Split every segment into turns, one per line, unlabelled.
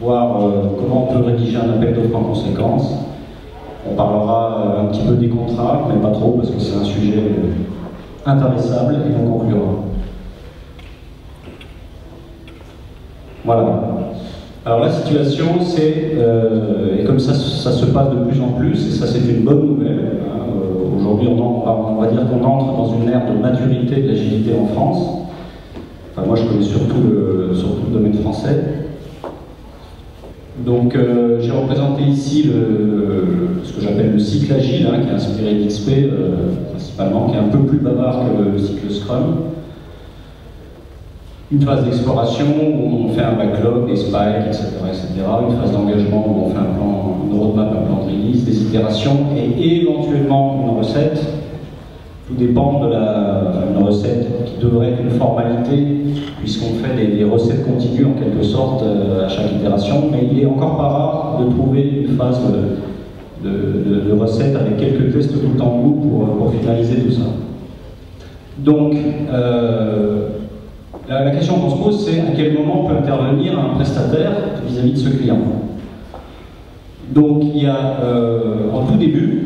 voir comment on peut rédiger un appel d'offres en conséquence. On parlera un petit peu des contrats, mais pas trop, parce que c'est un sujet intéressable, et on conclura. Voilà. Alors la situation, c'est, et comme ça se passe de plus en plus, et ça c'est une bonne nouvelle. Aujourd'hui, on va dire qu'on entre dans une ère de maturité de l'agilité en France. Enfin, moi, je connais surtout le domaine français. Donc, j'ai représenté ici ce que j'appelle le cycle agile, qui est inspiré d'XP principalement, qui est un peu plus bavard que le cycle Scrum. Une phase d'exploration où on fait un backlog, des spikes, etc., etc. Une phase d'engagement où on fait une roadmap, un plan de release, des itérations et éventuellement une recette. Tout dépend de une recette qui devrait être une formalité, puisqu'on fait des recettes continues en quelque sorte à chaque itération, mais il est encore pas rare de trouver une phase de recette avec quelques tests tout en bout pour finaliser tout ça. Donc, la question qu'on se pose, c'est à quel moment peut intervenir un prestataire vis-à-vis de ce client. Donc, il y a en tout début,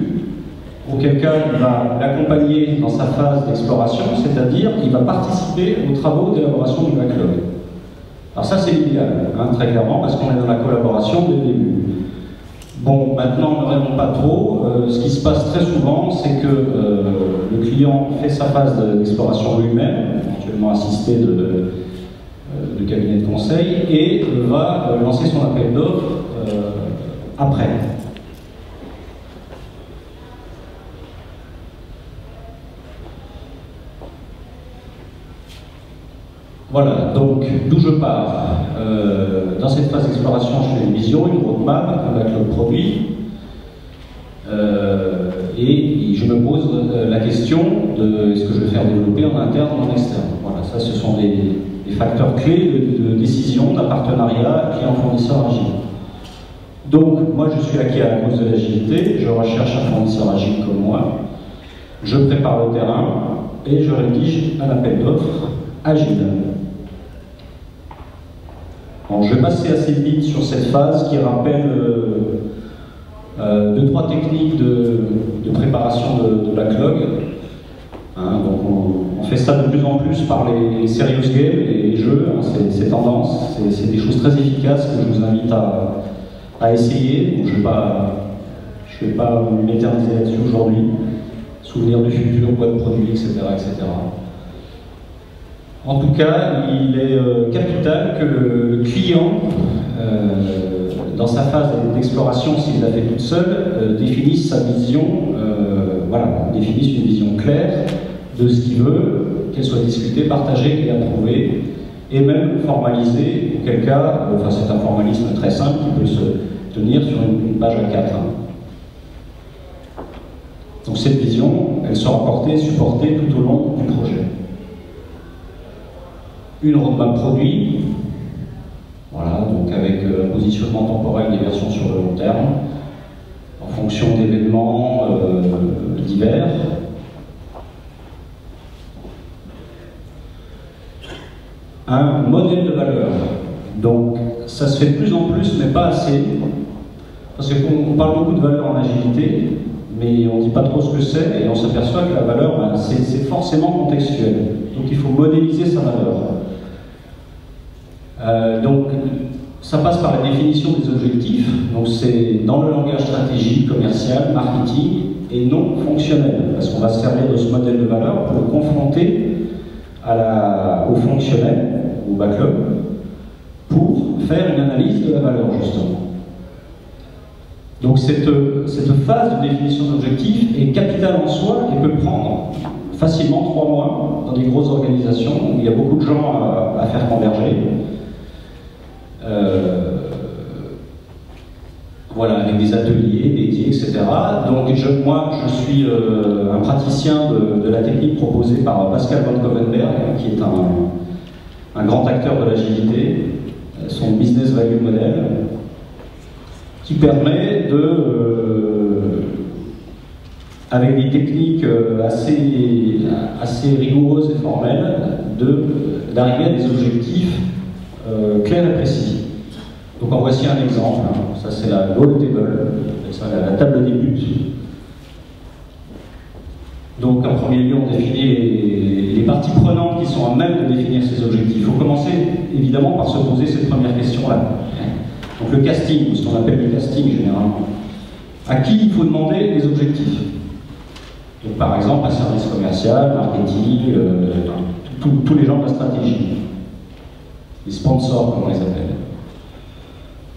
auquel cas il va l'accompagner dans sa phase d'exploration, c'est-à-dire il va participer aux travaux d'élaboration du backlog. Alors ça c'est l'idéal, très clairement, parce qu'on est dans la collaboration dès le début. Bon, maintenant ne rêvons pas trop, ce qui se passe très souvent, c'est que le client fait sa phase d'exploration lui-même, éventuellement assisté de cabinet de conseil, et va lancer son appel d'offres après. Voilà, donc d'où je pars. Dans cette phase d'exploration, je fais une vision, une roadmap, un backlog produit, et je me pose la question de est-ce que je vais faire développer en interne ou en externe. Voilà, ça ce sont des facteurs clés de décision d'un partenariat client-fournisseur agile. Donc, moi je suis acquis à la cause de l'agilité, je recherche un fournisseur agile comme moi, je prépare le terrain et je rédige un appel d'offres agile. Bon, je vais passer assez vite sur cette phase qui rappelle 2-3 techniques de préparation de backlog. Donc on fait ça de plus en plus par les serious games, les jeux, c'est tendance, c'est des choses très efficaces que je vous invite à essayer. Donc, je ne vais pas m'éterniser là-dessus aujourd'hui. Souvenir du futur, boîte de produits, etc., etc. En tout cas, il est capital que le client, dans sa phase d'exploration, s'il l'a fait toute seule, définisse sa vision, définisse une vision claire de ce qu'il veut, qu'elle soit discutée, partagée et approuvée, et même formalisée, auquel cas, c'est un formalisme très simple qui peut se tenir sur une page A4. Donc cette vision, elle sera portée, supportée tout au long du projet. Une roadmap produit, voilà, donc avec un positionnement temporel des versions sur le long terme, en fonction d'événements divers. Un modèle de valeur. Donc ça se fait de plus en plus, mais pas assez, parce qu'on parle beaucoup de valeur en agilité, mais on ne dit pas trop ce que c'est, et on s'aperçoit que la valeur, c'est forcément contextuel. Donc il faut modéliser sa valeur. Donc ça passe par la définition des objectifs, donc c'est dans le langage stratégique, commercial, marketing, et non fonctionnel, parce qu'on va se servir de ce modèle de valeur pour le confronter au fonctionnel, au backlog, pour faire une analyse de la valeur, justement. Donc cette phase de définition d'objectifs est capitale en soi et peut prendre facilement 3 mois dans des grosses organisations où il y a beaucoup de gens à faire converger. Voilà, avec des ateliers dédiés, etc. Donc moi, je suis un praticien de la technique proposée par Pascal Van Covenberg, qui est un grand acteur de l'agilité, son business value model, qui permet avec des techniques assez rigoureuses et formelles, d'arriver à des objectifs clairs et précis. Donc en voici un exemple, hein. Ça c'est la goal table, la table des buts. Donc en premier lieu, on définit les parties prenantes qui sont à même de définir ces objectifs. Il faut commencer évidemment par se poser cette première question-là. Donc le casting, ou ce qu'on appelle le casting généralement. À qui il faut demander les objectifs? Donc par exemple, un service commercial, marketing, tous les gens de la stratégie. Les sponsors, comme on les appelle.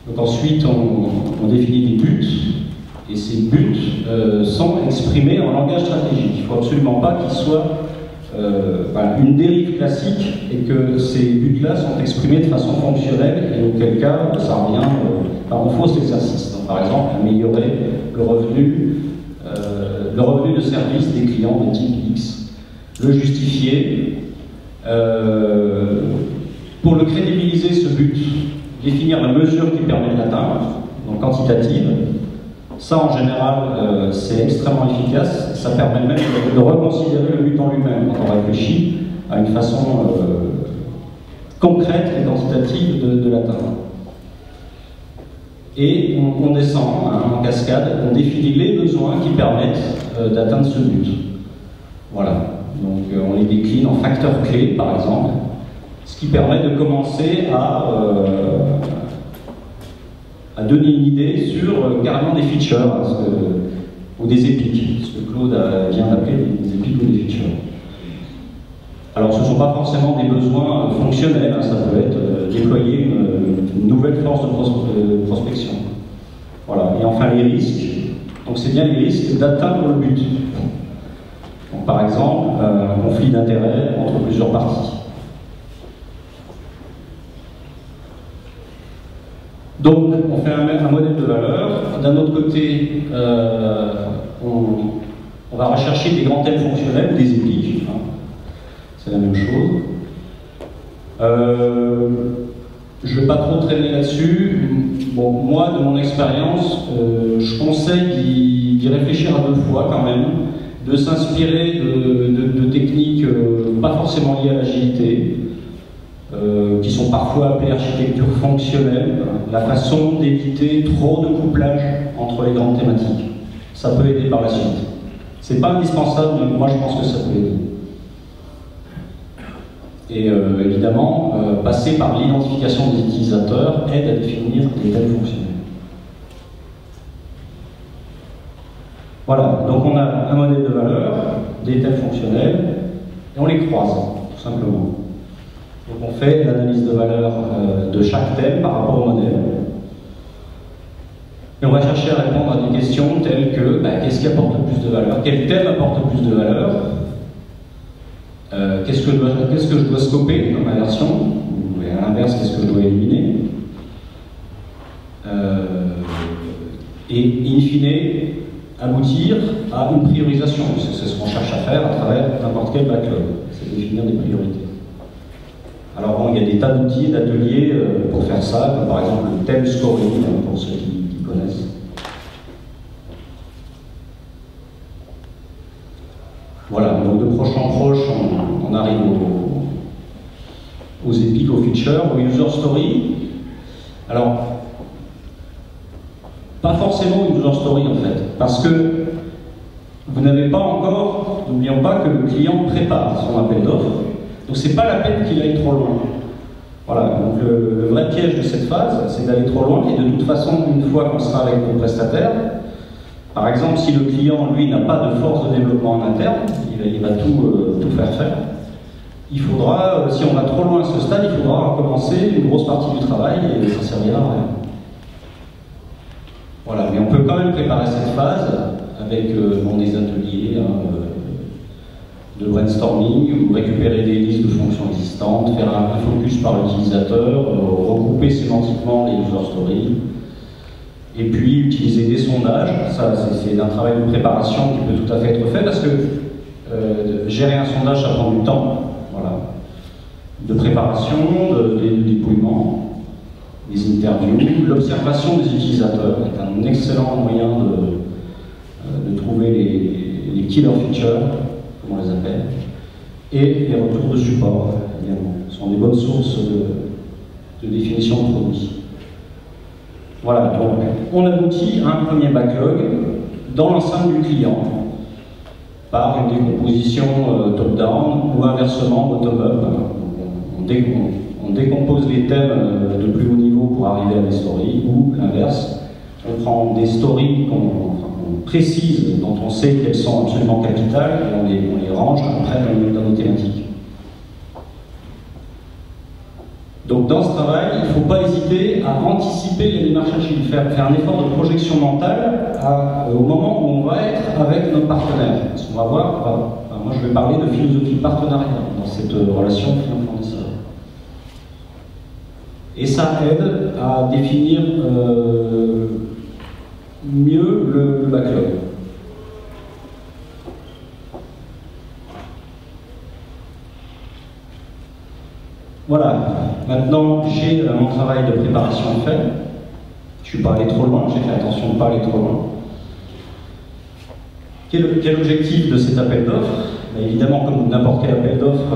Donc ensuite, on définit des buts, et ces buts sont exprimés en langage stratégique. Il ne faut absolument pas qu'ils soient une dérive classique et que ces buts-là sont exprimés de façon fonctionnelle, et auquel cas, ça revient, on fausse l'exercice. Donc par exemple, améliorer le revenu de service des clients de type X. Le justifier, pour le crédibiliser, ce but, définir la mesure qui permet de l'atteindre, donc quantitative. Ça, en général, c'est extrêmement efficace. Ça permet même de reconsidérer le but en lui-même quand on réfléchit à une façon concrète et quantitative de l'atteindre. Et on descend en cascade, on définit les besoins qui permettent d'atteindre ce but. Voilà. Donc on les décline en facteurs clés, par exemple, ce qui permet de commencer à donner une idée sur carrément des features, ou des épiques, ce que Claude vient d'appeler des épiques ou des features. Alors ce ne sont pas forcément des besoins fonctionnels, hein, ça peut être déployer une nouvelle force de prospection. Voilà. Et enfin les risques. Donc c'est bien les risques d'atteindre le but. Donc, par exemple, un conflit d'intérêts entre plusieurs parties. Donc, on fait un modèle de valeur. D'un autre côté, on va rechercher des grands thèmes fonctionnels, des épiques. Hein. C'est la même chose. Je ne vais pas trop traîner là-dessus. Bon, moi, de mon expérience, je conseille d'y réfléchir à deux fois quand même, de s'inspirer de techniques pas forcément liées à l'agilité, qui sont parfois appelées architecture fonctionnelle, la façon d'éviter trop de couplage entre les grandes thématiques. Ça peut aider par la suite. C'est pas indispensable, mais moi je pense que ça peut aider. Et évidemment, passer par l'identification des utilisateurs aide à définir des thèmes fonctionnels. Voilà, donc on a un modèle de valeur, des thèmes fonctionnels, et on les croise, tout simplement. Donc on fait l'analyse de valeur de chaque thème par rapport au modèle. Et on va chercher à répondre à des questions telles que qu'est-ce qui apporte le plus de valeur? Quel thème apporte le plus de valeur? Qu'est-ce que je dois scoper dans ma version? Ou à l'inverse, qu'est-ce que je dois éliminer? Et in fine, aboutir à une priorisation. C'est ce qu'on cherche à faire à travers n'importe quel backlog. C'est définir des priorités. Alors bon, il y a des tas d'outils, d'ateliers pour faire ça, comme par exemple le thème scoring, pour ceux qui connaissent. Voilà, donc de proche en proche, on arrive aux épiques, aux features, aux user stories. Alors, pas forcément une user story en fait, parce que vous n'avez pas encore, n'oublions pas que le client prépare son appel d'offres, donc c'est pas la peine qu'il aille trop loin. Voilà, donc le vrai piège de cette phase, c'est d'aller trop loin, et de toute façon, une fois qu'on sera avec nos prestataires, par exemple, si le client, lui, n'a pas de force de développement en interne, il va tout faire. Il faudra, si on va trop loin à ce stade, il faudra recommencer une grosse partie du travail et ça servira à rien. Voilà, mais on peut quand même préparer cette phase avec des ateliers de brainstorming, ou récupérer des listes de fonctions existantes, faire un focus par l'utilisateur, regrouper sémantiquement les user stories, et puis utiliser des sondages. Ça, c'est un travail de préparation qui peut tout à fait être fait, parce que gérer un sondage, ça prend du temps. Voilà. De préparation, de dépouillement, des interviews, l'observation des utilisateurs est un excellent moyen de trouver les killer features, comme on les appelle, et les retours de support également. Ce sont des bonnes sources de définition de produits. Voilà, donc on aboutit à un premier backlog dans l'enceinte du client, par une décomposition top-down ou inversement bottom-up. On décompose les thèmes de plus haut niveau pour arriver à des stories, ou l'inverse. On prend des stories qu'on précise, dont on sait qu'elles sont absolument capitales, et on les range après dans nos thématiques. Donc dans ce travail, il ne faut pas hésiter à anticiper les démarches agiles, faire un effort de projection mentale au moment où on va être avec notre partenaire. Parce qu'on va voir, moi je vais parler de philosophie partenariat dans cette relation client-fournisseur. Et ça aide à définir mieux le backlog. Voilà, maintenant j'ai mon travail de préparation fait. Je ne suis pas allé trop loin, j'ai fait attention de ne pas aller trop loin. Quel objectif de cet appel d'offres? Évidemment, comme n'importe quel appel d'offres,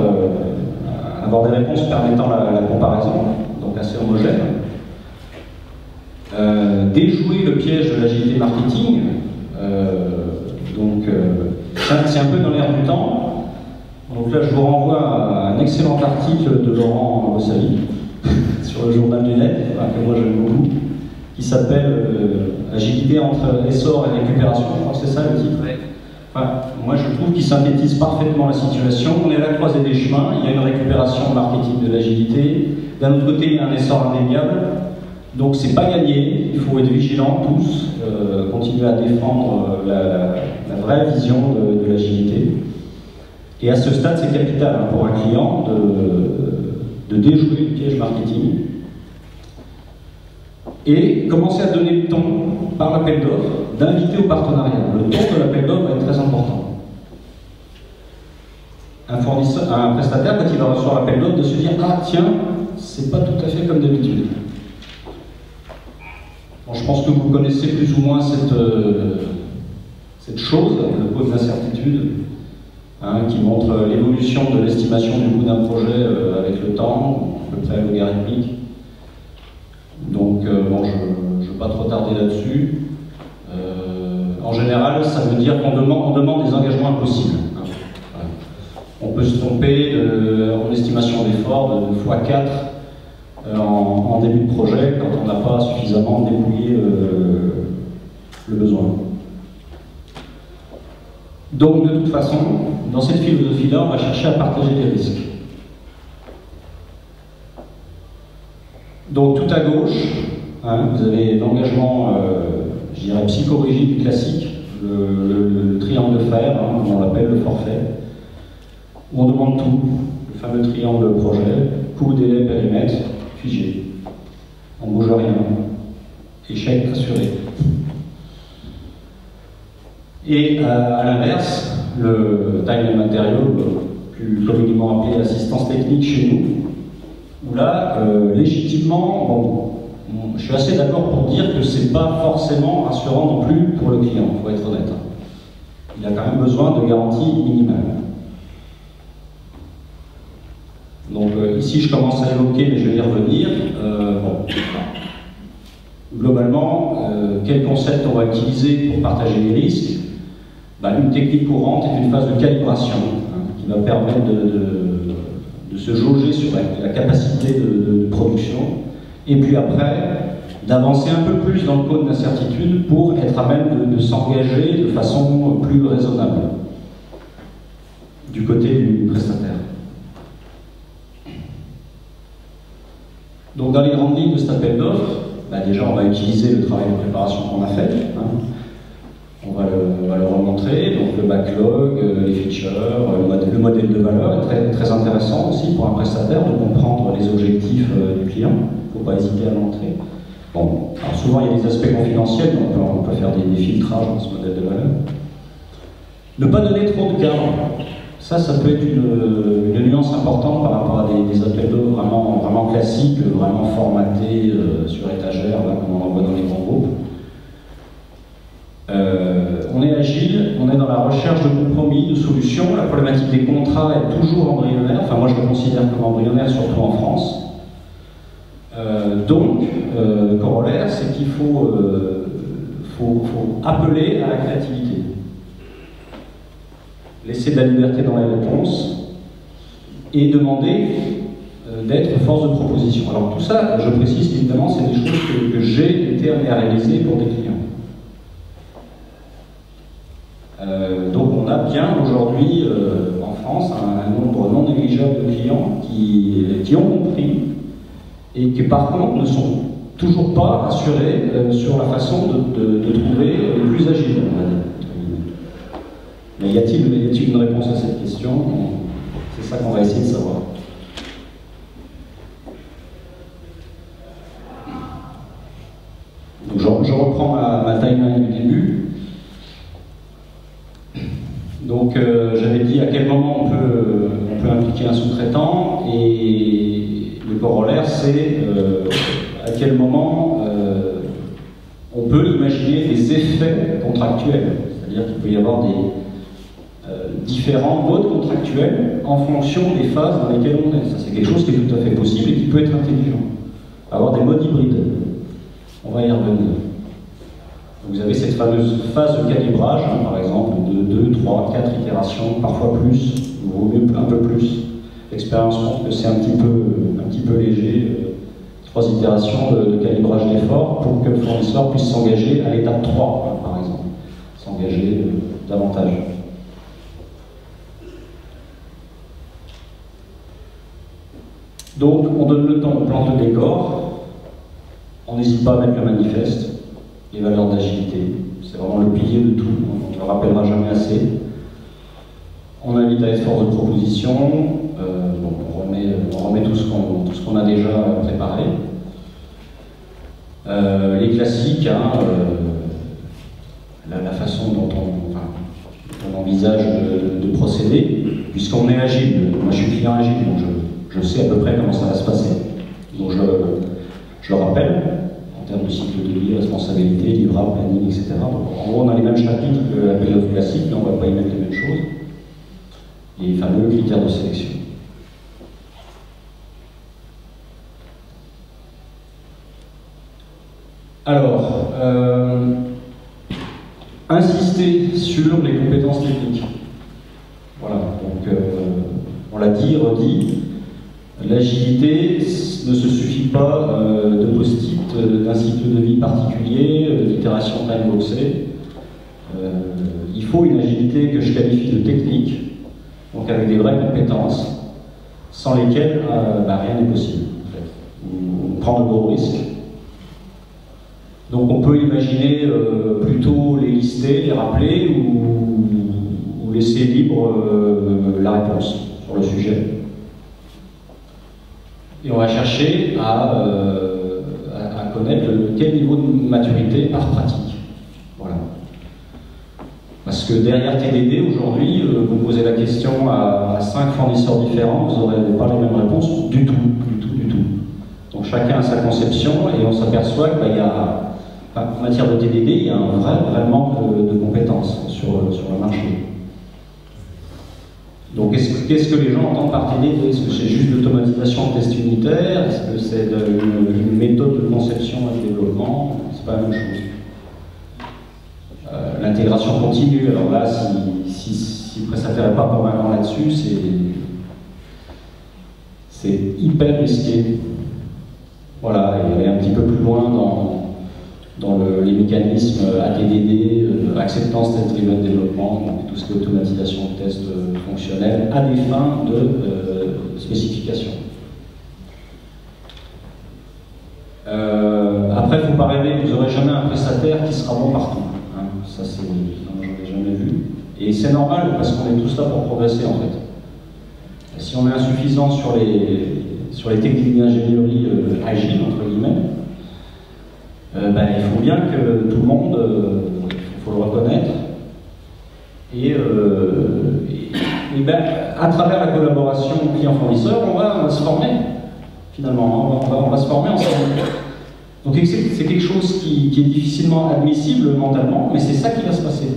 avoir des réponses permettant la comparaison, donc assez homogène. Déjouer le piège de l'agilité marketing, c'est un peu dans l'air du temps. Donc là, je vous renvoie à un excellent article de Laurent Bossali sur le journal du net, que moi j'aime beaucoup, qui s'appelle Agilité entre essor et récupération. Je crois que c'est ça le titre. Enfin, moi je trouve qu'il synthétise parfaitement la situation. On est à la croisée des chemins, il y a une récupération marketing de l'agilité. D'un autre côté, il y a un essor indéniable. Donc c'est pas gagné, il faut être vigilant tous, continuer à défendre la vraie vision de l'agilité. Et à ce stade, c'est capital pour un client de déjouer le piège marketing et commencer à donner le ton par l'appel d'offres, d'inviter au partenariat. Le ton de l'appel d'offres va être très important. Un prestataire, quand il va recevoir l'appel d'offres, de se dire « Ah tiens, c'est pas tout à fait comme d'habitude ». Bon, je pense que vous connaissez plus ou moins cette chose, le code d'incertitude, qui montre l'évolution de l'estimation du coût d'un projet avec le temps, à peu près logarithmique. Donc, bon, je ne vais pas trop tarder là-dessus. En général, ça veut dire qu'on demande des engagements impossibles. Voilà. On peut se tromper en estimation d'effort de x4 en début de projet quand on n'a pas suffisamment dépouillé le besoin. Donc, de toute façon, dans cette philosophie-là, on va chercher à partager les risques. Donc, tout à gauche, vous avez l'engagement, je dirais, psychologique classique, le triangle de fer, comme on l'appelle, le forfait, où on demande tout, le fameux triangle de projet, coût, délai, périmètre, figé. On ne bouge rien. Échec assuré. Et à l'inverse, le time and material, plus communément appelé assistance technique chez nous, où là, légitimement, bon, je suis assez d'accord pour dire que c'est pas forcément rassurant non plus pour le client, il faut être honnête. Il a quand même besoin de garanties minimales. Donc ici, je commence à évoquer, mais je vais y revenir. Globalement, quel concept on va utiliser pour partager les risques? Une technique courante est une phase de calibration qui va permettre de se jauger sur la capacité de production, et puis après, d'avancer un peu plus dans le code d'incertitude pour être à même de s'engager de façon plus raisonnable du côté du prestataire. Donc dans les grandes lignes de cet appel d'offres, déjà on va utiliser le travail de préparation qu'on a fait. On va le remontrer, donc le backlog, les features, le modèle de valeur est très, très intéressant aussi pour un prestataire de comprendre les objectifs du client. Il ne faut pas hésiter à le montrer. Bon, alors souvent il y a des aspects confidentiels, donc on peut faire des filtrages dans ce modèle de valeur. Ne pas donner trop de cadres. Ça peut être une nuance importante par rapport à des appels d'offres vraiment classiques, vraiment formatés sur étagère, comme on en voit dans les grands groupes. On est agile, on est dans la recherche de compromis, de solutions. La problématique des contrats est toujours embryonnaire. Enfin, moi, je le considère comme embryonnaire, surtout en France. Le corollaire, c'est qu'il faut appeler à la créativité. Laisser de la liberté dans les réponses et demander d'être force de proposition. Alors tout ça, je précise évidemment, c'est des choses que j'ai été amené à réaliser pour des clients. Donc on a bien aujourd'hui en France un nombre non négligeable de clients qui ont compris et qui par contre ne sont toujours pas rassurés sur la façon de trouver le plus agile. Mais y a-t-il une réponse à cette question? C'est ça qu'on va essayer de savoir. Donc je reprends ma timeline du début. Donc j'avais dit à quel moment on peut impliquer un sous-traitant, et le corollaire c'est à quel moment on peut imaginer des effets contractuels. C'est-à-dire qu'il peut y avoir des différents modes contractuels en fonction des phases dans lesquelles on est. Ça c'est quelque chose qui est tout à fait possible et qui peut être intelligent. Avoir des modes hybrides. On va y revenir. Vous avez cette fameuse phase de calibrage, hein, par exemple, de 2, 3, 4 itérations, parfois plus, il vaut mieux un peu plus. L'expérience montre que c'est un petit peu léger, 3 itérations de calibrage d'effort pour que le fournisseur puisse s'engager à l'étape 3, hein, par exemple, s'engager davantage. Donc, on donne le temps, on plante le décor, on n'hésite pas à mettre le manifeste, les valeurs d'agilité, c'est vraiment le pilier de tout, on ne le rappellera jamais assez. On invite à être force de proposition, on remet tout ce qu'on a déjà préparé. Les classiques, hein, la façon dont on envisage de procéder, puisqu'on est agile. Moi je suis client agile, donc je sais à peu près comment ça va se passer. Donc je le rappelle, en termes de cycle de vie, responsabilité, livrable, planning, etc. Donc, en gros, on a les mêmes chapitres que la période classique, mais on ne va pas y mettre les mêmes choses. Les fameux critères de sélection. Alors, insister sur les compétences techniques. Voilà, donc on l'a dit, redit, l'agilité ne se suffit pas de post-it, d'un cycle de vie particulier, d'itération timeboxée. Il faut une agilité que je qualifie de technique, donc avec des vraies compétences, sans lesquelles rien n'est possible. En fait. On prend de gros risques. Donc on peut imaginer plutôt les lister, les rappeler, ou laisser libre la réponse sur le sujet. Et on va chercher à connaître quel niveau de maturité par pratique. Voilà. Parce que derrière TDD, aujourd'hui, vous posez la question à 5 fournisseurs différents, vous n'aurez pas les mêmes réponses du tout. Donc chacun a sa conception, et on s'aperçoit qu'il y a, en matière de TDD, il y a un vrai manque de compétences sur le marché. Donc qu'est-ce que les gens entendent par TDD? Est-ce que c'est juste l'automatisation de tests unitaires? Est-ce que c'est une méthode de conception et de développement? C'est pas la même chose. L'intégration continue, alors là, si le prestataire n'est pas convaincant là-dessus, c'est hyper risqué. Voilà, et aller un petit peu plus loin dans les mécanismes ATDD, acceptance test driven développement, donc tout ce qui est automatisation de tests fonctionnels à des fins de spécification. Après, il ne faut pas rêver, vous n'aurez jamais un prestataire qui sera bon partout. Hein. Ça, j'en ai jamais vu. Et c'est normal, parce qu'on est tous là pour progresser, en fait. Et si on est insuffisant sur les techniques d'ingénierie agiles, entre guillemets, il faut bien que tout le monde, il faut le reconnaître, et à travers la collaboration client-fournisseur, on va se former, finalement, on va se former ensemble. Donc c'est quelque chose qui est difficilement admissible mentalement, mais c'est ça qui va se passer.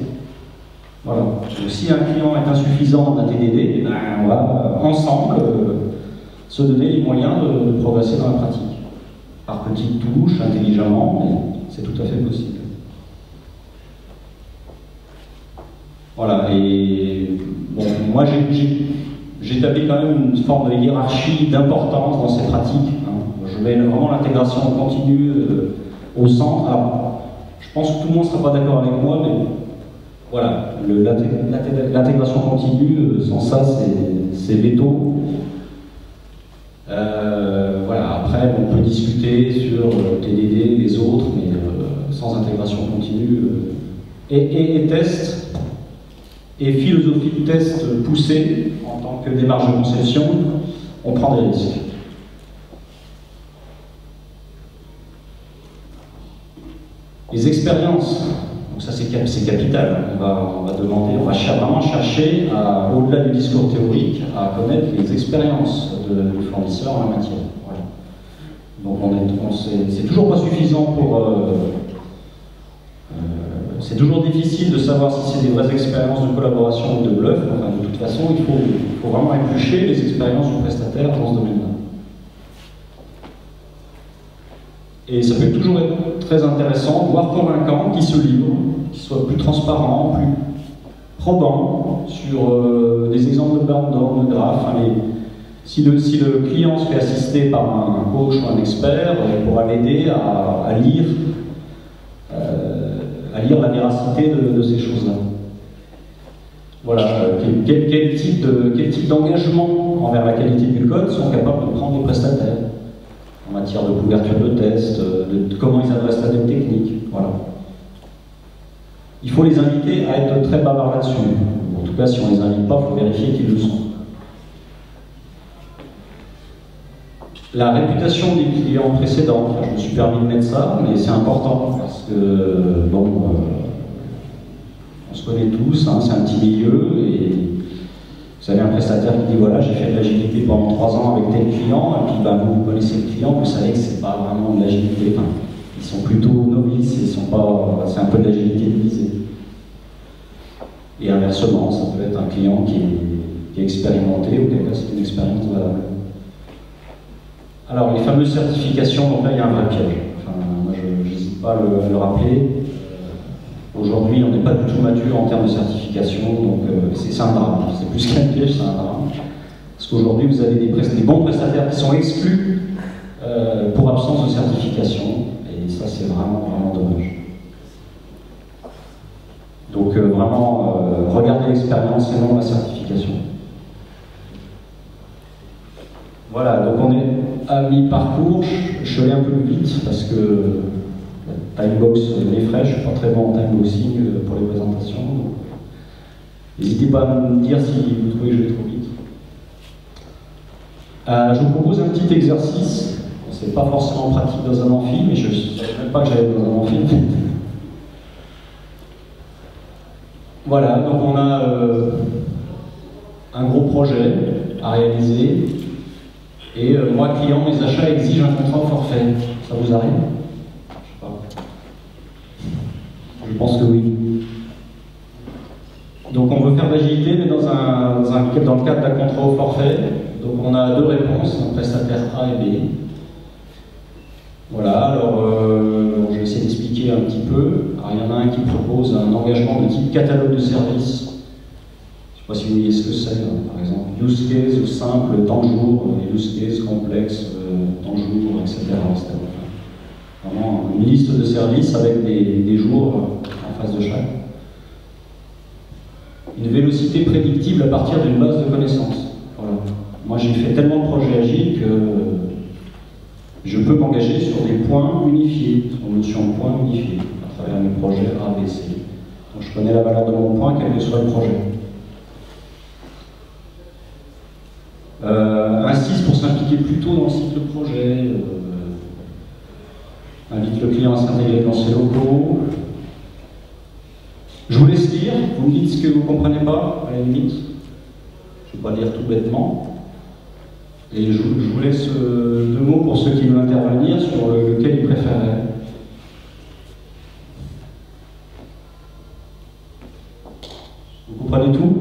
Voilà. Donc, si un client est insuffisant d'un TDD, on va ensemble se donner les moyens de progresser dans la pratique. par petites touches, intelligemment, mais c'est tout à fait possible. Voilà, et bon, moi j'établis quand même une forme de hiérarchie d'importance dans ces pratiques. Hein. Je mets vraiment l'intégration continue au centre. Alors, je pense que tout le monde ne sera pas d'accord avec moi, mais voilà, l'intégration continue, sans ça, c'est veto. Voilà, après, on peut discuter sur TDD, les autres, mais sans intégration continue. Et test, et philosophie de test poussée, en tant que démarche de conception, on prend des risques. Les expériences, donc ça c'est capital, on va demander, on va vraiment chercher, au-delà du discours théorique, à connaître les expériences du fournisseur en la matière. Voilà. Donc c'est toujours pas suffisant pour... c'est toujours difficile de savoir si c'est des vraies expériences de collaboration ou de bluff. Enfin, de toute façon, il faut vraiment éplucher les expériences du prestataire dans ce domaine-là. Et ça peut toujours être très intéressant, voire convaincant, qui se livre, qui soit plus transparent, plus probant sur des exemples de barres de graphes. Enfin, si le client se fait assister par un coach ou un expert, il pourra l'aider à lire la véracité de ces choses-là. Voilà, quel type d'engagement envers la qualité du code sont capables de prendre les prestataires en matière de couverture de test, de comment ils adressent la dette technique. Voilà. Il faut les inviter à être très bavards là-dessus. En tout cas, si on ne les invite pas, il faut vérifier qu'ils le sont. La réputation des clients précédents, je me suis permis de mettre ça, mais c'est important parce que, bon, on se connaît tous, hein, c'est un petit milieu, et vous avez un prestataire qui dit voilà, j'ai fait de l'agilité pendant 3 ans avec tel client, et puis ben, vous connaissez le client, vous savez que c'est pas vraiment de l'agilité, enfin, ils sont plutôt novices, c'est un peu de l'agilité déguisée. Et inversement, ça peut être un client qui est expérimenté, ou quelqu'un c'est une expérience valable. Alors, les fameuses certifications, donc là, il y a un vrai piège. Enfin, moi, je n'hésite pas à le rappeler. Aujourd'hui, on n'est pas du tout mature en termes de certification, donc c'est un drame. C'est plus qu'un piège, c'est un drame. Parce qu'aujourd'hui, vous avez des bons prestataires qui sont exclus pour absence de certification, et ça, c'est vraiment, vraiment dommage. Donc, vraiment, regardez l'expérience et non la certification. Voilà, donc on est à mi-parcours, je suis allé un peu plus vite parce que la timebox m'effraie, je ne suis pas très bon en timeboxing pour les présentations. N'hésitez pas à me dire si vous trouvez que je vais trop vite. Je vous propose un petit exercice, ce n'est pas forcément pratique dans un amphi, mais je ne savais même pas que j'allais dans un amphi. Voilà, donc on a un gros projet à réaliser. Et moi, client, mes achats exigent un contrat au forfait. Ça vous arrive? Je sais pas. Je pense que oui. Donc on veut faire de l'agilité, mais dans le cadre d'un contrat au forfait. Donc on a 2 réponses, un prestataire A et B. Voilà, alors je vais essayer d'expliquer un petit peu. Alors il y en a un qui propose un engagement de type catalogue de services. Je ne sais pas si vous voyez ce que c'est, par exemple, use case simple, temps jour, use case complexe, temps jour, etc. Vraiment une liste de services avec des jours en face de chaque. Une vélocité prédictible à partir d'une base de connaissances. Voilà. Moi j'ai fait tellement de projets agiles que je peux m'engager sur des points unifiés, sur une notion de points unifiés, à travers mes projets A, B, C. Donc je connais la valeur de mon point, quel que soit le projet. Un 6 pour s'impliquer plus tôt dans le cycle de projet, invite le client à s'intégrer dans ses locaux. Je vous laisse lire, vous me dites ce que vous ne comprenez pas, à la limite. Je ne vais pas lire tout bêtement. Et je vous laisse 2 mots pour ceux qui veulent intervenir sur lequel ils préfèrent. Vous comprenez tout?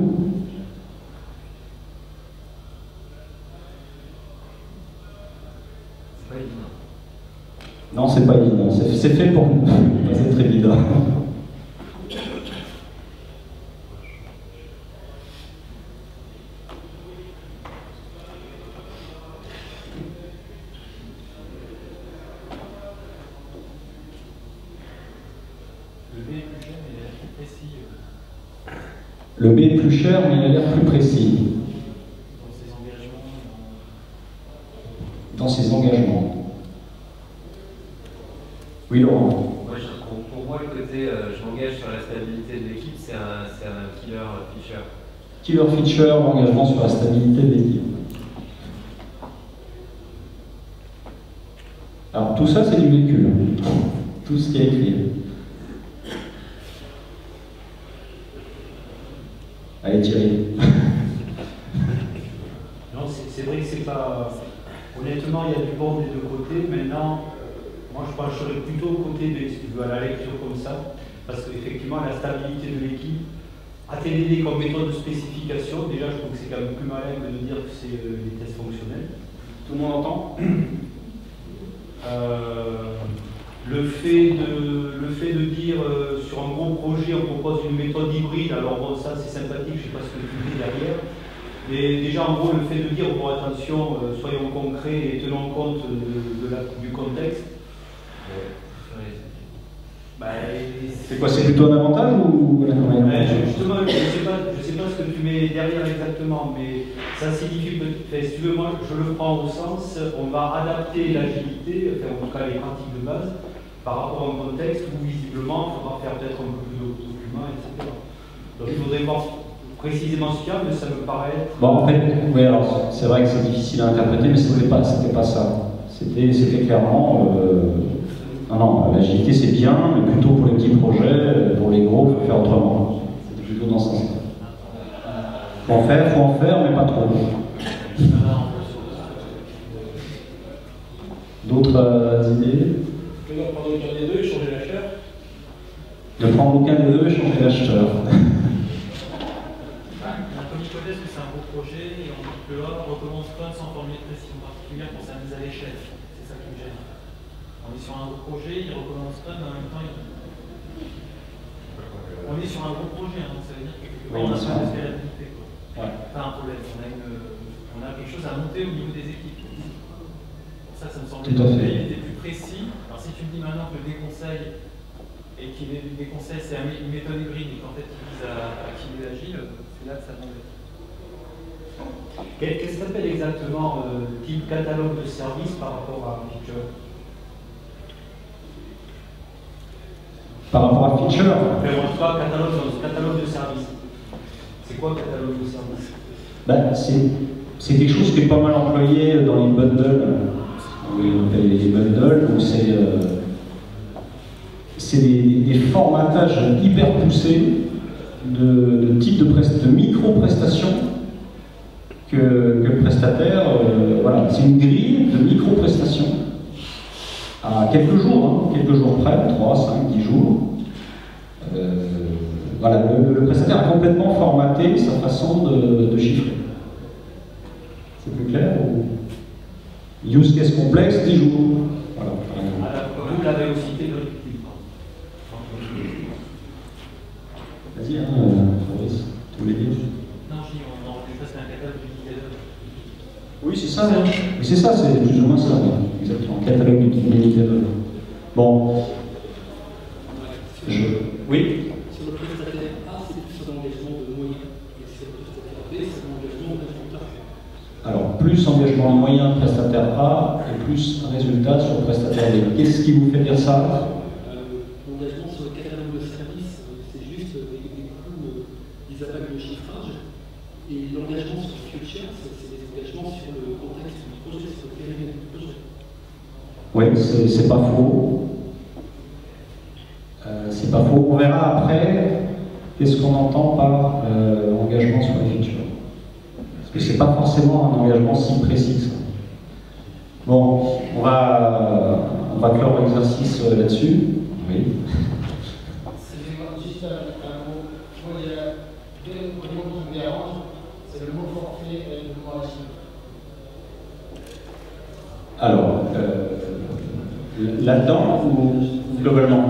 Non, c'est pas évident. C'est fait pour nous. C'est très évident. Le B est plus cher, mais il a l'air plus précis. Dans ses engagements. Oui, Laurent.
Pour moi, le côté je m'engage sur la stabilité de l'équipe, c'est un killer feature.
Killer feature, engagement sur la stabilité de l'équipe. Alors, tout ça, c'est du véhicule. Tout ce qui est écrit. Allez, Thierry.
Non, c'est vrai que c'est pas... Honnêtement, il y a du bon des deux côtés. Maintenant, moi, je pencherais plutôt au côté de, si tu veux, à la lecture comme ça. Parce qu'effectivement, la stabilité de l'équipe, ATDD comme méthode de spécification, déjà, je trouve que c'est quand même plus malin que de dire que c'est des tests fonctionnels. Tout le monde entend le fait de dire sur un gros projet on propose une méthode hybride, alors bon, ça c'est sympathique, je ne sais pas ce que tu dis derrière, mais déjà en gros le fait de dire bon attention, soyons concrets et tenons compte du contexte.
C'est quoi, c'est plutôt un avantage ou
justement, je sais pas ce que tu mets derrière exactement, mais ça signifie que, si tu veux, moi je le prends au sens, on va adapter l'agilité, enfin en tout cas les pratiques de base, par rapport à un contexte où visiblement il faudra faire peut-être un peu plus de documents, etc. Donc il faudrait voir précisément ce qu'il y a, mais ça me paraît être...
Bon, en fait, oui, alors c'est vrai que c'est difficile à interpréter, mais c'était pas ça. C'était clairement... non, l'agilité c'est bien, mais plutôt pour les petits projets, pour les gros, il faut faire autrement. C'était plutôt dans ce sens. Faut en faire, mais pas trop. D'autres idées?
De prendre aucun des deux et changer l'acheteur.
De prendre aucun des deux et changer l'acheteur.
Comme hypothèse que c'est un gros projet, et on peut recommence pas sans formuler de précision particulière pour sa mise à l'échelle. C'est ça qui me gêne. On est sur un gros projet, il recommence pas, mais en même temps, on est sur un gros projet, hein, donc ça veut dire que quelque part, on a pas de scalabilité.
Ouais.
Pas un problème, on a quelque chose à monter au niveau des équipes. Pour ça, ça me semble être plus précis. Alors si tu me dis maintenant que le déconseil, et qu'il est des conseils, c'est une méthode hybride et qu'en fait il vise à activer l'agile, c'est là que ça m'embête.
Qu'est-ce que ça s'appelle exactement type catalogue de services par rapport à un feature?
Par rapport à feature?
En tout cas, catalogue de services. C'est quoi catalogue de services?
Ben, c'est quelque chose qui est pas mal employé dans les bundles. Les bundles, où c'est des formatages hyper poussés de type de micro-prestations que le prestataire, voilà, c'est une grille de micro-prestations à quelques jours près, 3, 5, 10 jours. Voilà, le prestataire a complètement formaté sa façon de chiffrer. C'est plus clair ou... Use case complexe, 10 jours. Voilà.
Vous l'avez aussi cité de
Vas-y, Fabrice, tu voulais dire?
Non, je dis, on c'est un catalogue d'indicateurs.
Oui, c'est ça. Oui. C'est ça, c'est plus ou moins ça. Oui. Exactement, catalogue d'indicateurs. Bon. Oui.
Si le prestataire A, c'est plus un engagement de moyen, et si le prestataire B, c'est un engagement de résultat.
Alors, plus engagement moyen prestataire A et plus résultat sur le prestataire B. Qu'est-ce qui vous fait dire ça?
L'engagement sur le catalogue de services, c'est juste des coûts, des attaques de chiffrage. Et l'engagement sur Future, c'est des engagements sur le contexte du projet, sur le périmètre du projet.
Oui, c'est pas faux. C'est pas faux. On verra après qu'est-ce qu'on entend par engagement sur les features. Parce que c'est pas forcément un engagement si précis que ça. Bon, on va clore l'exercice là-dessus. Oui.
Juste un mot. Il y a deux mots qui me dérangent. C'est le mot forfait et le mot agile.
Alors, Là-dedans ou globalement?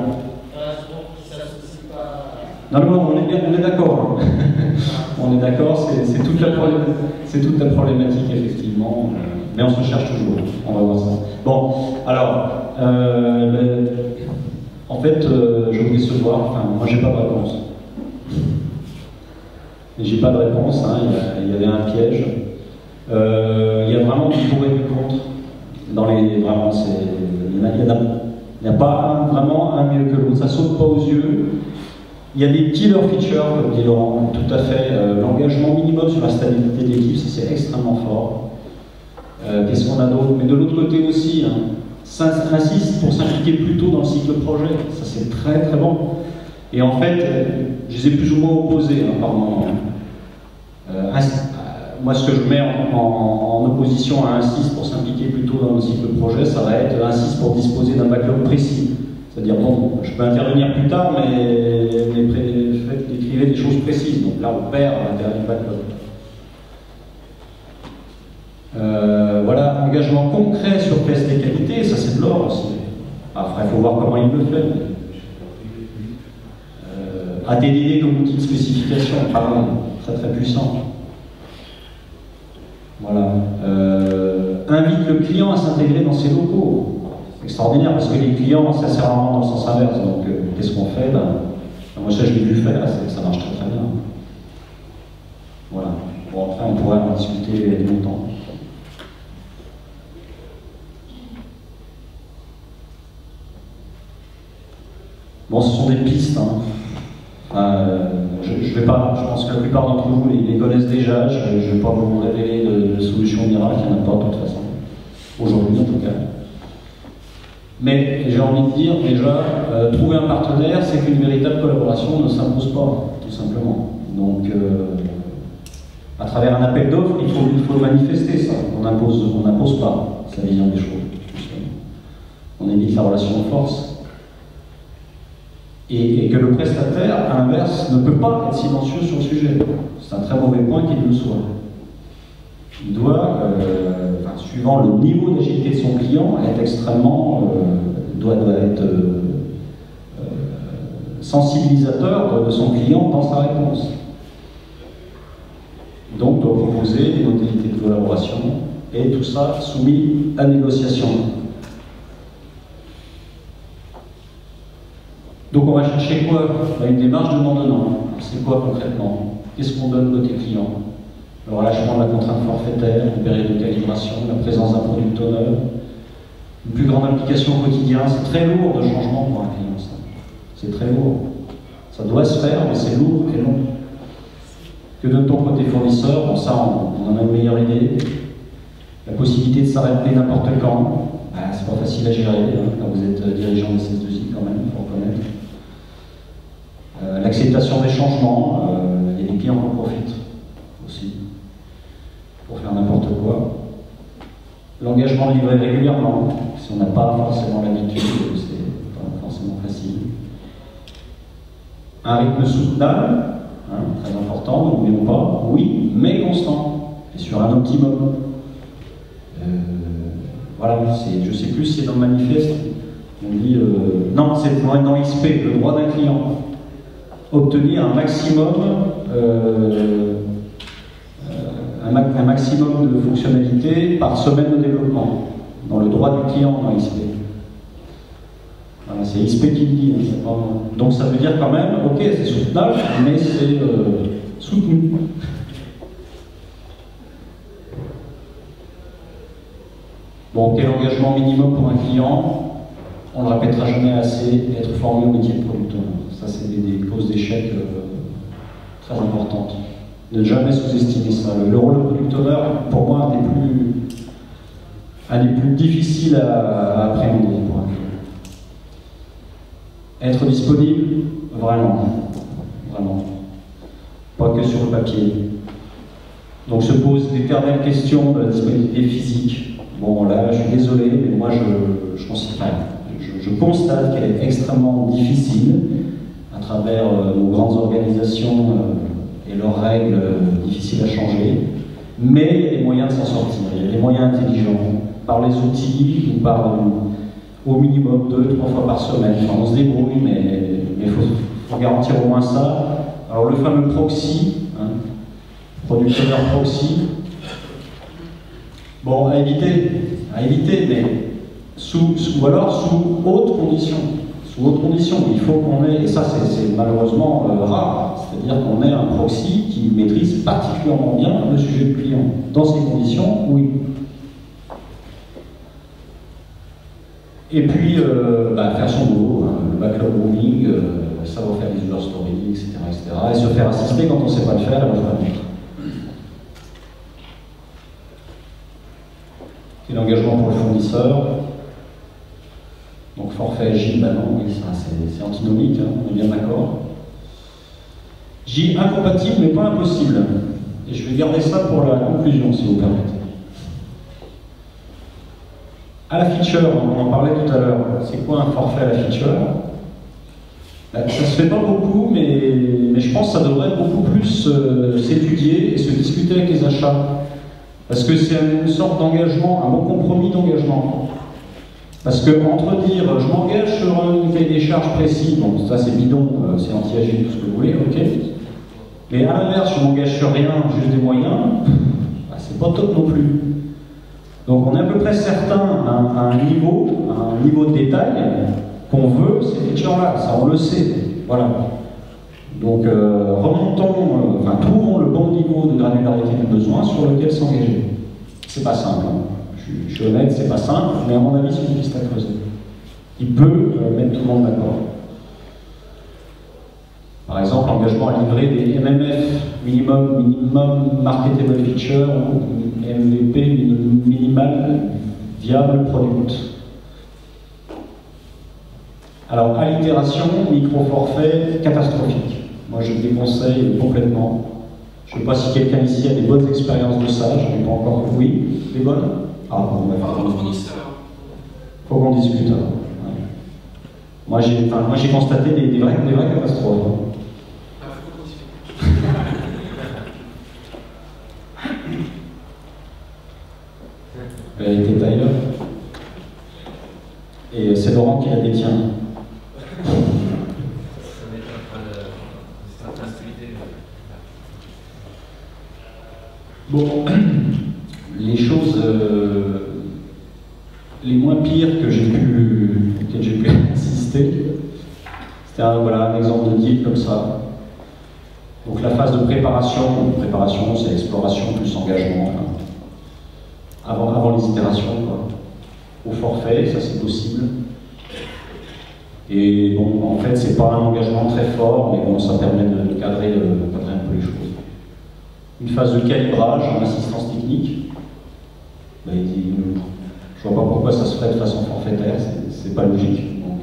Non, non, on est d'accord. On est d'accord, c'est toute la problématique, effectivement. Mais on se cherche toujours, on va voir ça. Bon, alors, en fait, je vous décevoir, enfin, moi j'ai pas de réponse. J'ai pas de réponse, hein, il y avait un piège. Il y a vraiment du pour et du contre. Dans les, vraiment, il n'y a pas vraiment un mieux que l'autre, ça saute pas aux yeux. Il y a des killer features, comme dit Laurent, tout à fait. L'engagement minimum sur la stabilité de l'équipe, c'est extrêmement fort. Qu'est-ce qu'on a d'autre? Mais de l'autre côté aussi, hein, ça insiste pour s'impliquer plus tôt dans le cycle projet. Ça, c'est très très bon. Et en fait, je les ai plus ou moins opposés, hein, par moment. Moi, ce que je mets en opposition à insiste pour s'impliquer plus tôt dans le cycle projet, ça va être insiste pour disposer d'un backlog précis. C'est-à-dire, bon, je peux intervenir plus tard, mais décrivez des choses précises. Donc là, on perd l'intérêt du backlog. Voilà, engagement concret sur PSD qualité, ça c'est de l'or aussi. Après, il faut voir comment il le fait. ATDD comme outil de spécification, pardon, très très puissant. Voilà. Invite le client à s'intégrer dans ses locaux. Extraordinaire, parce que les clients, ça sert rarement dans le sens inverse. Donc, qu'est-ce qu'on fait? Moi, ça, je l'ai vu faire, ça marche très très bien. Voilà. Bon, après, on pourrait en discuter longtemps. Bon, ce sont des pistes. Hein. Je pense que la plupart d'entre vous les connaissent déjà. Je ne vais pas vous révéler de solutions miracles, il n'y en a pas de toute façon. Aujourd'hui, en tout cas. Mais j'ai envie de dire déjà, trouver un partenaire, c'est qu'une véritable collaboration ne s'impose pas, tout simplement. Donc, à travers un appel d'offres, il faut manifester ça. On n'impose pas sa vision des choses. Justement. On évite la relation de force. Et que le prestataire, à l'inverse, ne peut pas être silencieux sur le sujet. C'est un très mauvais point qu'il le soit. Il doit, suivant le niveau d'agilité de son client, être extrêmement, doit être sensibilisateur de son client dans sa réponse. Donc, doit proposer des modalités de collaboration et tout ça soumis à négociation. Donc, on va chercher quoi? Une démarche de non-donnant. C'est quoi concrètement? Qu'est-ce qu'on donne côté client? Le relâchement de la contrainte forfaitaire, une période de calibration, la présence d'un product owner, une plus grande implication au quotidien. C'est très lourd de changement pour un client, ça. C'est très lourd. Ça doit se faire, mais c'est lourd et long. Que donne-t-on côté fournisseur? Bon, ça, on en a une meilleure idée. La possibilité de s'arrêter n'importe quand, c'est pas facile à gérer, hein, quand vous êtes dirigeant de SS2I quand même, il faut reconnaître. L'acceptation des changements, il y a des clients qui en profitent aussi, pour faire n'importe quoi. L'engagement de livrer régulièrement, si on n'a pas forcément l'habitude, c'est pas forcément facile. Un rythme soutenable, hein, très important, n'oublions pas, oui, mais constant, et sur un optimum. Voilà, je ne sais plus si c'est dans le manifeste, on dit, non, c'est dans l'ISP, le droit d'un client. Obtenir un maximum de fonctionnalités par semaine de développement, dans le droit du client dans l'ISP. Voilà, c'est l'ISP qui le dit. Donc ça veut dire quand même, ok, c'est soutenable, mais c'est soutenu. Bon, quel engagement minimum pour un client? On ne le répétera jamais assez, être formé au métier de product owner. Ça, c'est des causes d'échec très importantes. Ne jamais sous-estimer ça. Le rôle de product owner, pour moi, un des plus difficiles à appréhender pour un client. Être disponible, vraiment. Vraiment. Pas que sur le papier. Donc se posent d'éternelles questions de la disponibilité physique. Bon, là, je suis désolé, mais moi, je constate qu'elle est extrêmement difficile à travers nos grandes organisations et leurs règles difficiles à changer. Mais il y a des moyens de s'en sortir. Il y a des moyens intelligents, par les outils ou par au minimum 2-3 fois par semaine. Enfin, on se débrouille, mais il faut garantir au moins ça. Alors le fameux proxy, hein, producteur proxy, bon, à éviter, mais ou alors sous hautes conditions. Sous hautes conditions, il faut qu'on ait, et ça c'est malheureusement rare, c'est-à-dire qu'on ait un proxy qui maîtrise particulièrement bien le sujet du client. Dans ces conditions, oui. Et puis, faire son boulot, hein, le backlog rooming, savoir faire des user stories, etc., et se faire assister quand on ne sait pas le faire, et le faire. Et l'engagement pour le fournisseur. Donc forfait J, bah non, oui, ça c'est antinomique, hein, on est bien d'accord. J, incompatible mais pas impossible. Et je vais garder ça pour la conclusion, si vous permettez. À la feature, on en parlait tout à l'heure, c'est quoi un forfait à la feature? Ça se fait pas beaucoup, mais je pense que ça devrait beaucoup plus s'étudier et se discuter avec les achats. Parce que c'est une sorte d'engagement, un bon compromis d'engagement. Parce que entre dire je m'engage sur un cahier des charges précis, bon ça c'est bidon, c'est anti-agile, tout ce que vous voulez, ok. Mais à l'inverse, je m'engage sur rien, juste des moyens, c'est pas top non plus. Donc on est à peu près certain à un niveau de détail qu'on veut ces features-là, ça on le sait, voilà. Donc remontons, trouvons le bon niveau de granularité du besoin sur lequel s'engager. C'est pas simple, hein. Je suis honnête, c'est pas simple, mais à mon avis c'est une piste à creuser. Il peut mettre tout le monde d'accord. Par exemple, l'engagement à livrer des MMF, minimum marketable feature, ou MVP, minimal viable product. Alors, à l'itération, micro-forfait, catastrophique. Moi, je le déconseille complètement. Je ne sais pas si quelqu'un ici a des bonnes expériences de ça, je n'en ai pas encore. Oui, des bonnes? Ah, bon, faut qu'on discute. Alors. Ouais. Moi, j'ai constaté des vraies catastrophes. Elle était tailleur. Et c'est Laurent qui la détient. Bon, les choses les moins pires que j'ai pu assister, c'était un exemple de deal comme ça. Donc la phase de préparation c'est exploration plus engagement, avant les itérations, quoi. Au forfait, ça c'est possible. Et bon, en fait, c'est pas un engagement très fort, mais bon, ça permet de cadrer un peu les choses. Une phase de calibrage en assistance technique. Je vois pas pourquoi ça se ferait de façon forfaitaire, c'est pas logique. Donc,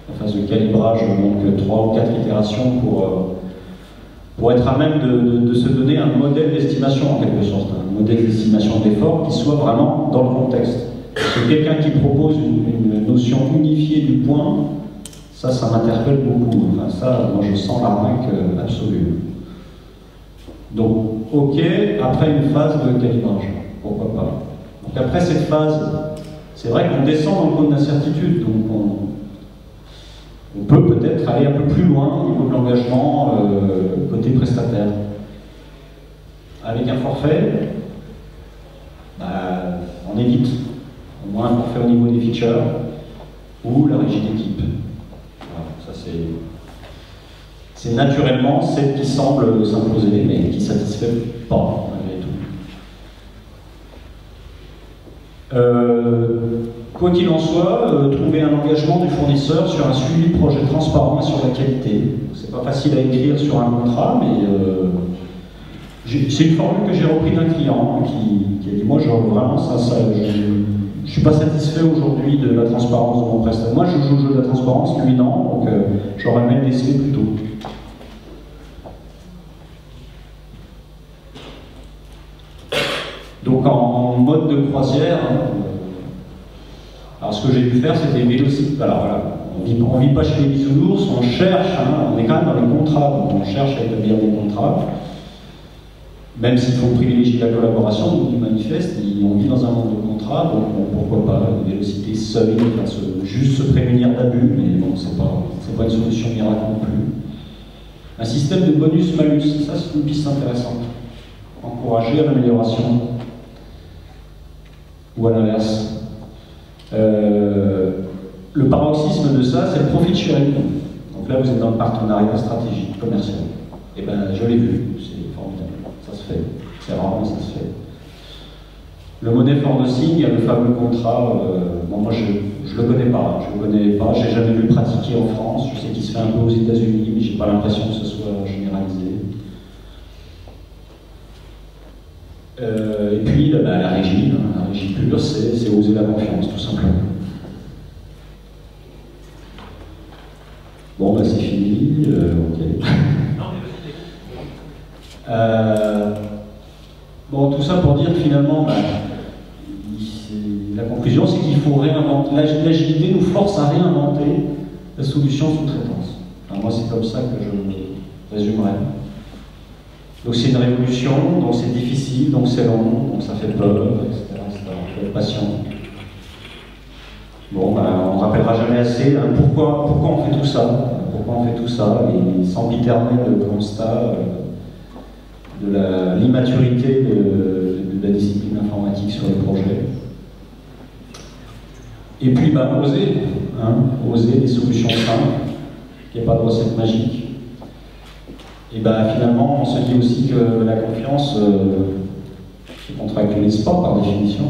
la phase de calibrage, donc 3 ou 4 itérations pour être à même de se donner un modèle d'estimation en quelque sorte, un modèle d'estimation d'effort qui soit vraiment dans le contexte. Parce que quelqu'un qui propose une notion unifiée du point, ça m'interpelle beaucoup. Enfin, ça, moi je sens l'arnaque absolue. Donc, ok, après une phase de calibrage, pourquoi pas. Donc après cette phase, c'est vrai qu'on descend dans le mode d'incertitude, donc on peut peut-être aller un peu plus loin au niveau de l'engagement côté prestataire. Avec un forfait, on évite au moins un forfait au niveau des features ou la régie d'équipe. Voilà, ça c'est naturellement celle qui semble s'imposer, mais qui ne satisfait pas, malgré tout. Quoi qu'il en soit, trouver un engagement du fournisseur sur un suivi de projet transparent et sur la qualité. C'est pas facile à écrire sur un contrat, mais c'est une formule que j'ai repris d'un client qui a dit moi vraiment je suis pas satisfait aujourd'hui de la transparence de mon prestataire. Moi je joue le jeu de la transparence, lui non, donc j'aurais même laissé plus tôt. Donc en mode de croisière, alors ce que j'ai pu faire c'était vélociter. Alors voilà, on vit pas chez les bisounours, on cherche, on est quand même dans les contrats, donc on cherche à établir des contrats. Même s'il faut privilégier la collaboration, donc ils manifestent, on vit dans un monde de contrat, donc bon, pourquoi pas, une vélocité seule, juste se prémunir d'abus, mais bon, c'est pas une solution miracle non plus. Un système de bonus-malus, ça c'est une piste intéressante. Encourager à l'amélioration. Ou à l'inverse. Le paroxysme de ça, c'est le profit sharing. Donc là, vous êtes dans le partenariat stratégique, commercial. Et ben, je l'ai vu, c'est formidable. Ça se fait. C'est rare, mais ça se fait. Le money for nothing, il y a le fameux contrat. Bon, moi, je le connais pas. Je le connais pas. J'ai jamais vu pratiquer en France. Je sais qu'il se fait un peu aux États-Unis, mais j'ai pas l'impression que ce soit généralisé. Et puis, la régie pure, c'est oser la confiance, tout simplement. Bon, c'est fini. Ok. Bon, tout ça pour dire finalement, la conclusion, c'est qu'il faut réinventer. L'agilité nous force à réinventer la solution sous-traitance. Enfin, moi, c'est comme ça que je résumerai. Donc c'est une révolution, donc c'est difficile, donc c'est long, donc ça fait peur, etc. Il faut être patient. Bon, on ne rappellera jamais assez pourquoi on fait tout ça. Pourquoi on fait tout ça, et sempiternel constat de l'immaturité de la discipline informatique sur les projets. Et puis, oser des solutions simples, il n'y a pas de recette magique. Et finalement, on se dit aussi que la confiance ne contractualise pas par définition.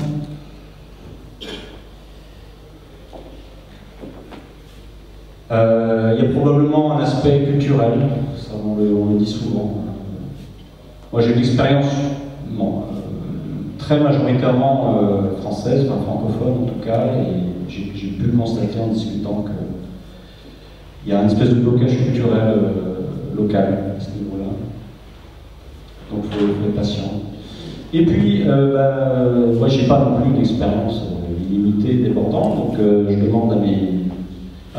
Il y a probablement un aspect culturel, ça on le dit souvent. Moi j'ai une expérience très majoritairement française, francophone en tout cas, et j'ai pu le constater en discutant qu'il y a une espèce de blocage culturel local à ce niveau-là. Donc il faut être patient. Et puis, moi j'ai pas non plus une expérience illimitée, débordante, donc je demande à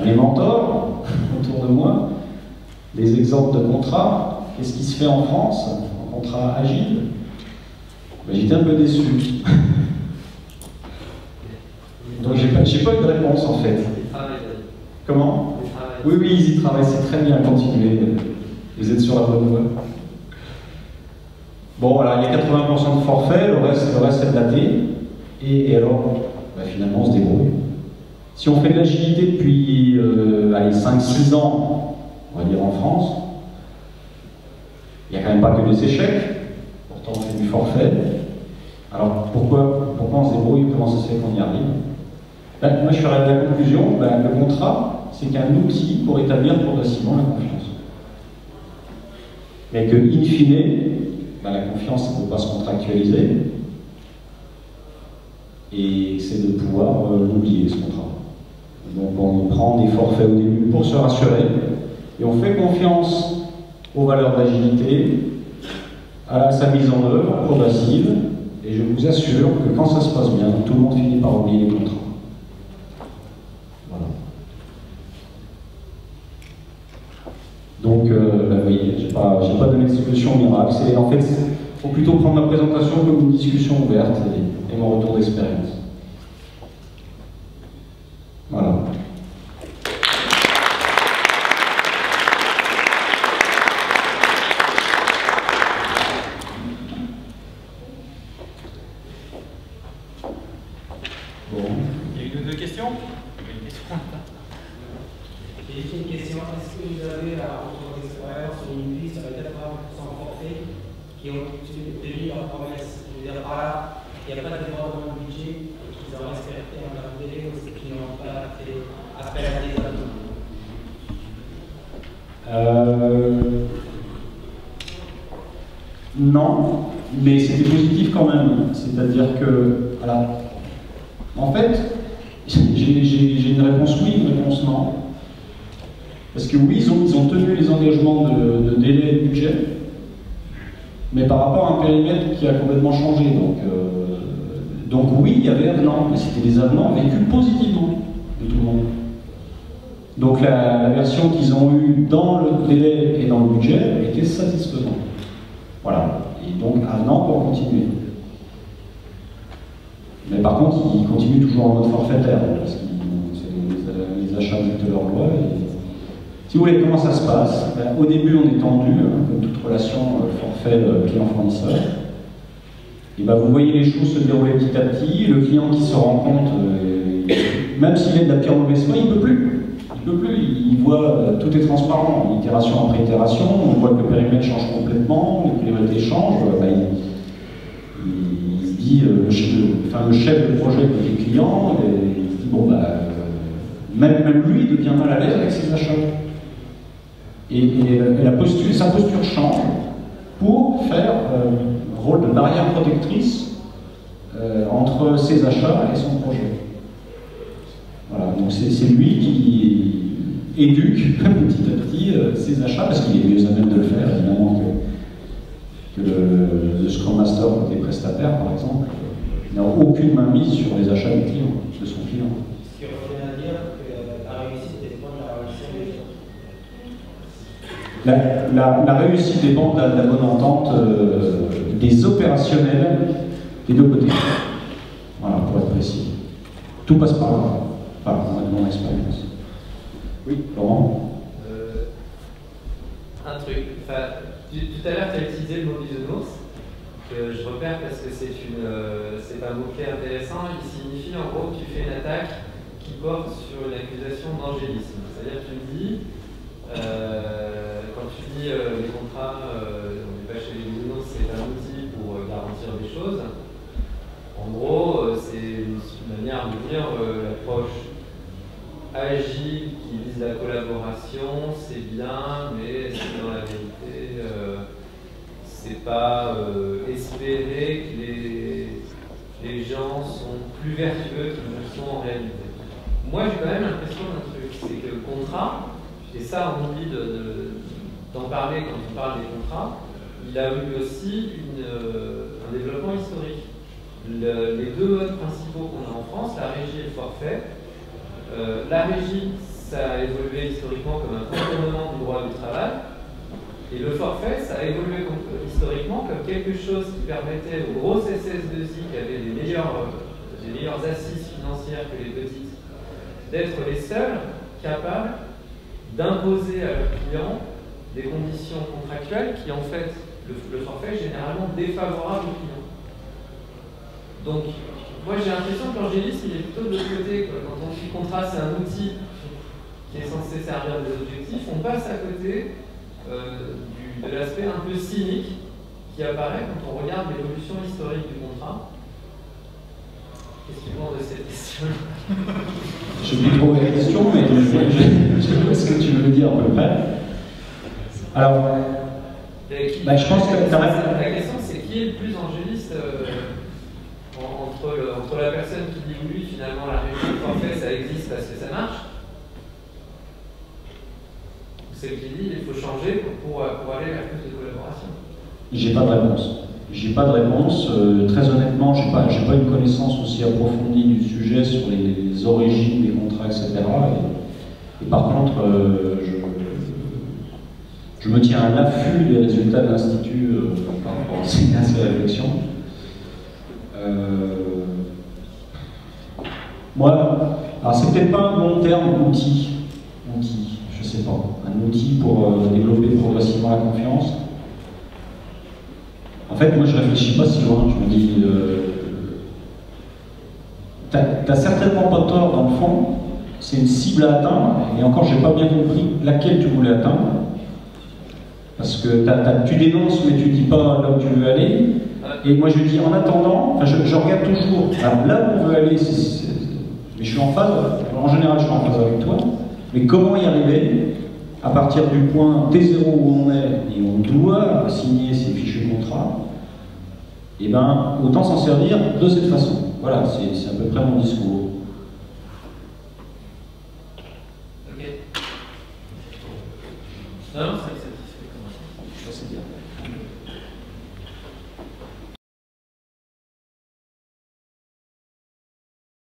mes mentors autour de moi des exemples de contrats. Qu'est-ce qui se fait en France, en contrat agile? J'étais un peu déçu. Donc j'ai pas eu de réponse en fait. Comment? Oui, ils y travaillent, c'est très bien, continuez. Vous êtes sur la bonne voie. Bon, voilà, il y a 80% de forfait, le reste est daté. Et alors, finalement, on se débrouille. Si on fait de l'agilité depuis 5-6 ans, on va dire en France, il n'y a quand même pas que des échecs, pourtant on fait du forfait. Alors pourquoi on se débrouille, comment ça se fait qu'on y arrive? Moi je suis arrivé à la conclusion, le contrat, c'est qu'un outil pour établir progressivement la confiance. Mais que, in fine, la confiance ne peut pas se contractualiser, et c'est de pouvoir l'oublier ce contrat. Donc on prend des forfaits au début pour se rassurer, et on fait confiance aux valeurs d'agilité, à sa mise en œuvre progressive, et je vous assure que quand ça se passe bien, tout le monde finit par oublier les contrats. Voilà. Donc, vous voyez, j'ai pas donné de solution miracle. En fait, il faut plutôt prendre ma présentation comme une discussion ouverte et mon retour d'expérience. Voilà.
Il y a eu deux questions.
J'ai juste une question. Est-ce que vous avez la retour d'expérience sur une liste avec 80% forfait qui ont tenu leur promesse? Je veux dire par là, il n'y a pas de débordement de budget et qu'ils ont respecté en leur délai ou qui n'ont pas fait appel à des amis?
Non, mais c'était positif quand même. C'est-à-dire que, voilà. En fait, j'ai une réponse oui, une réponse non. Parce que oui, ils ont tenu les engagements de délai et de budget, mais par rapport à un périmètre qui a complètement changé. Donc oui, il y avait avenant, mais c'était des avenants vécus positivement de tout le monde. Donc la version qu'ils ont eue dans le délai et dans le budget était satisfaisante. Voilà. et donc avenant pour continuer. Mais par contre, ils continuent toujours en mode forfaitaire, parce que c'est les achats de leur loi. Si vous voulez, comment ça se passe? Au début, on est tendu, comme toute relation forfait client-fournisseur. Et vous voyez les choses se dérouler petit à petit. Le client qui se rend compte, même s'il est de la pire mauvaise foi, il ne peut plus. Il ne peut plus. Il voit, tout est transparent, itération après itération. On voit que le périmètre change complètement, les priorités changent. Il se dit, le chef de projet côté client, il se dit bon, même lui devient mal à l'aise avec ses achats. Et sa posture change pour faire rôle de barrière protectrice entre ses achats et son projet. Voilà, donc c'est lui qui éduque petit à petit ses achats, parce qu'il est mieux à même de le faire, évidemment, que le Scrum Master des prestataires, par exemple, n'a aucune mainmise sur les achats du client, de son client.
Ce qui revient à dire que la réussite dépend de la réussite des gens.
La réussite dépend de la bonne entente des opérationnels des deux côtés. Voilà, pour être précis. Tout passe par là, par mon expérience. Oui, Laurent?
Un truc. Tout à l'heure, tu as utilisé le mot bisounours, que je repère parce que c'est un mot-clé intéressant. Il signifie en gros que tu fais une attaque qui porte sur une accusation d'angélisme. C'est-à-dire que tu me dis, quand tu dis les contrats, on n'est pas chez les bisounours, c'est un outil pour garantir des choses. En gros, c'est une manière de dire l'approche agile qui vise la collaboration, c'est bien, mais c'est dans la vérité, c'est pas espérer que les gens sont plus vertueux qu'ils ne le sont en réalité. Moi, j'ai quand même l'impression d'un truc, c'est que le contrat, et ça on oublie d'en parler quand on parle des contrats, il a eu aussi un développement historique. Les deux modes principaux qu'on a en France, la régie et le forfait. La régie, ça a évolué historiquement comme un contournement du droit du travail, et le forfait, ça a évolué historiquement comme quelque chose qui permettait aux grosses SS2I qui avaient les meilleures assises financières que les petites, d'être les seuls capables d'imposer à leurs clients des conditions contractuelles qui en fait le forfait est généralement défavorable aux clients. Donc, moi j'ai l'impression que l'angélisme il est plutôt de l'autre côté. Quand on dit contrat, c'est un outil qui est censé servir des objectifs, on passe à côté de l'aspect un peu cynique qui apparaît quand on regarde l'évolution historique du contrat. Qu'est-ce que tu penses de cette question?
Je ne sais pas trop la question, mais je vois ce que tu veux dire à peu près. Alors, je pense que
la question c'est qui est le plus angéliste entre la personne qui dit oui, finalement la régie du forfait ça existe parce que ça marche, ou celle qui dit il faut changer pour aller vers plus de collaboration.
J'ai pas de réponse. J'ai pas de réponse. Très honnêtement, j'ai pas une connaissance aussi approfondie du sujet sur les origines des contrats, etc. Et par contre, je me tiens à l'affût des résultats de l'Institut par rapport à ces réflexions. Moi, alors c'est peut-être pas un bon terme, outil, je sais pas, un outil pour développer progressivement la confiance. En fait, moi je réfléchis pas si loin, je me dis, t'as certainement pas tort dans le fond, c'est une cible à atteindre, et encore j'ai pas bien compris laquelle tu voulais atteindre, parce que tu dénonces mais tu dis pas là où tu veux aller, et moi je dis en attendant, je regarde toujours, alors là où on veut aller, mais je suis en phase, en général je suis en phase avec toi, mais comment y arriver à partir du point T0 où on est, et on doit signer ces fichus contrats, et ben autant s'en servir de cette façon. Voilà, c'est à peu près mon discours.
Ok. Non,